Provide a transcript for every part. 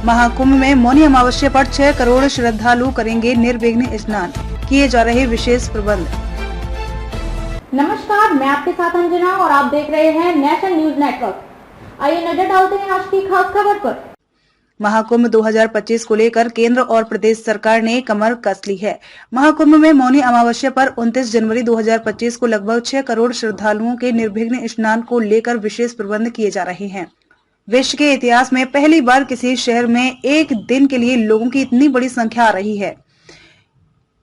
महाकुंभ में मौनी अमावस्या पर 6 करोड़ श्रद्धालु करेंगे निर्विघ्न स्नान, किए जा रहे विशेष प्रबंध। नमस्कार, मैं आपके साथ अंजना और आप देख रहे हैं नेशनल न्यूज नेटवर्क। आइए नजर डालते हैं आज की खास खबर पर। महाकुंभ 2025 को लेकर केंद्र और प्रदेश सरकार ने कमर कस ली है। महाकुंभ में मौनी अमावस्या पर 29 जनवरी 2025 को लगभग 6 करोड़ श्रद्धालुओं के निर्विघ्न स्नान को लेकर विशेष प्रबंध किए जा रहे हैं। विश्व के इतिहास में पहली बार किसी शहर में एक दिन के लिए लोगों की इतनी बड़ी संख्या आ रही है।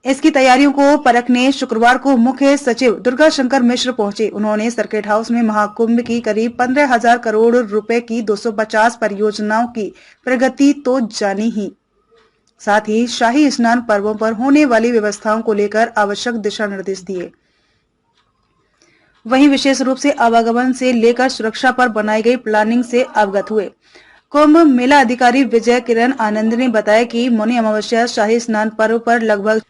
इसकी तैयारियों को परखने शुक्रवार को मुख्य सचिव दुर्गा शंकर मिश्र पहुंचे। उन्होंने सर्किट हाउस में महाकुंभ की करीब 15,000 करोड़ रुपए की 250 परियोजनाओं की प्रगति तो जानी ही, साथ ही शाही स्नान पर्वों पर होने वाली व्यवस्थाओं को लेकर आवश्यक दिशा निर्देश दिए। वहीं विशेष रूप से आवागमन से लेकर सुरक्षा पर बनाई गई प्लानिंग से अवगत हुए। कुंभ मेला अधिकारी विजय किरण आनंद ने बताया कि मौनी अमावस्या शाही स्नान पर्व पर लगभग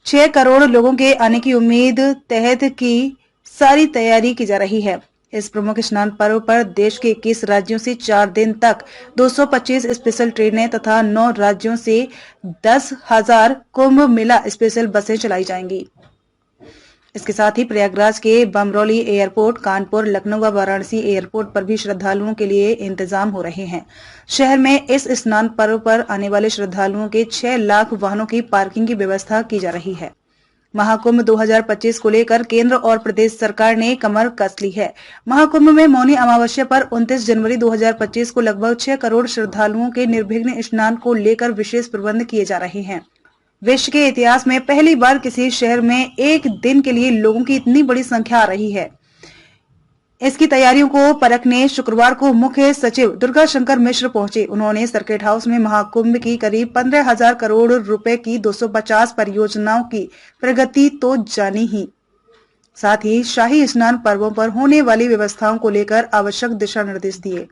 6 करोड़ लोगों के आने की उम्मीद तहत की सारी तैयारी की जा रही है। इस प्रमुख स्नान पर्व पर देश के 21 राज्यों से 4 दिन तक 225 स्पेशल ट्रेनें तथा 9 राज्यों से 10,000 कुंभ मेला स्पेशल बसें चलाई जाएंगी। इसके साथ ही प्रयागराज के बमरौली एयरपोर्ट, कानपुर, लखनऊ व वाराणसी एयरपोर्ट पर भी श्रद्धालुओं के लिए इंतजाम हो रहे हैं। शहर में इस स्नान पर्व पर आने वाले श्रद्धालुओं के 6 लाख वाहनों की पार्किंग की व्यवस्था की जा रही है। महाकुंभ 2025 को लेकर केंद्र और प्रदेश सरकार ने कमर कस ली है। महाकुंभ में मौनी अमावस्या पर 29 जनवरी 2025 को लगभग 6 करोड़ श्रद्धालुओं के निर्विघ्न स्नान को लेकर विशेष प्रबंध किए जा रहे हैं। विश्व के इतिहास में पहली बार किसी शहर में एक दिन के लिए लोगों की इतनी बड़ी संख्या आ रही है। इसकी तैयारियों को परखने शुक्रवार को मुख्य सचिव दुर्गा शंकर मिश्र पहुंचे। उन्होंने सर्किट हाउस में महाकुंभ की करीब 15,000 करोड़ रुपए की 250 परियोजनाओं की प्रगति तो जानी ही, साथ ही शाही स्नान पर्वों पर होने वाली व्यवस्थाओं को लेकर आवश्यक दिशा निर्देश दिए।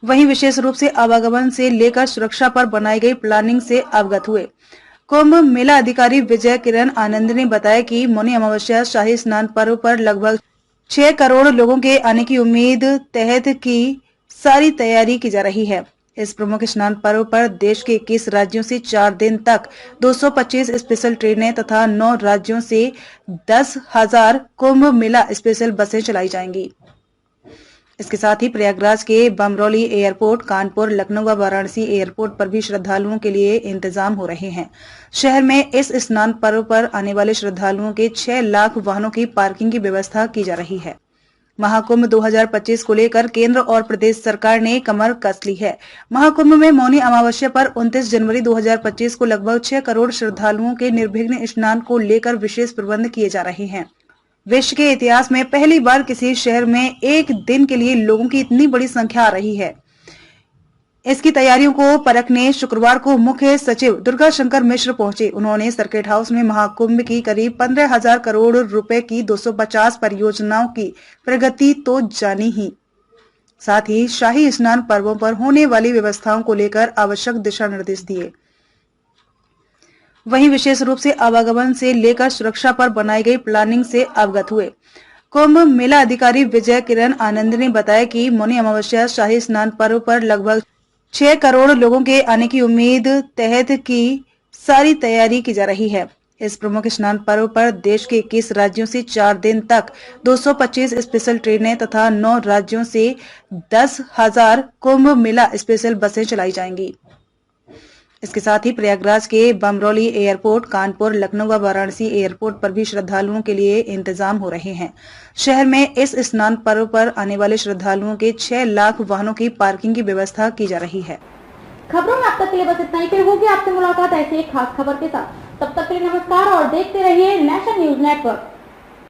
वहीं विशेष रूप से आवागमन से लेकर सुरक्षा पर बनाई गई प्लानिंग से अवगत हुए। कुंभ मेला अधिकारी विजय किरण आनंद ने बताया कि मौनी अमावस्या शाही स्नान पर्व पर लगभग 6 करोड़ लोगों के आने की उम्मीद तहत की सारी तैयारी की जा रही है। इस प्रमुख स्नान पर्व पर देश के 21 राज्यों से 4 दिन तक 225 स्पेशल ट्रेनें तथा 9 राज्यों से 10,000 कुंभ मेला स्पेशल बसें चलाई जाएंगी। इसके साथ ही प्रयागराज के बमरौली एयरपोर्ट, कानपुर, लखनऊ व वाराणसी एयरपोर्ट पर भी श्रद्धालुओं के लिए इंतजाम हो रहे हैं। शहर में इस स्नान पर्व पर आने वाले श्रद्धालुओं के 6 लाख वाहनों की पार्किंग की व्यवस्था की जा रही है। महाकुंभ 2025 को लेकर केंद्र और प्रदेश सरकार ने कमर कस ली है। महाकुंभ में मौनी अमावस्या पर 29 जनवरी 2025 को लगभग 6 करोड़ श्रद्धालुओं के निर्विघ्न स्नान को लेकर विशेष प्रबंध किए जा रहे हैं। विश्व के इतिहास में पहली बार किसी शहर में एक दिन के लिए लोगों की इतनी बड़ी संख्या आ रही है। इसकी तैयारियों को परखने शुक्रवार को मुख्य सचिव दुर्गा शंकर मिश्र पहुंचे। उन्होंने सर्किट हाउस में महाकुंभ की करीब 15,000 करोड़ रुपए की 250 परियोजनाओं की प्रगति तो जानी ही, साथ ही शाही स्नान पर्वों पर होने वाली व्यवस्थाओं को लेकर आवश्यक दिशा निर्देश दिए। वहीं विशेष रूप से आवागमन से लेकर सुरक्षा पर बनाई गई प्लानिंग से अवगत हुए। कुंभ मेला अधिकारी विजय किरण आनंद ने बताया कि मौनी अमावस्या शाही स्नान पर्व पर लगभग 6 करोड़ लोगों के आने की उम्मीद तहत की सारी तैयारी की जा रही है। इस प्रमुख स्नान पर्व पर देश के 21 राज्यों से 4 दिन तक 225 स्पेशल ट्रेनें तथा 9 राज्यों से 10,000 कुंभ मेला स्पेशल बसें चलाई जाएंगी। इसके साथ ही प्रयागराज के बमरौली एयरपोर्ट, कानपुर, लखनऊ व वाराणसी एयरपोर्ट पर भी श्रद्धालुओं के लिए इंतजाम हो रहे हैं। शहर में इस स्नान पर्व पर आने वाले श्रद्धालुओं के 6 लाख वाहनों की पार्किंग की व्यवस्था की जा रही है। खबरों में अब तक के लिए बस इतना ही। फिर होगी आपसे मुलाकात ऐसी एक खास खबर के साथ। तब तक के लिए नमस्कार और देखते रहिए नेशनल न्यूज नेटवर्क।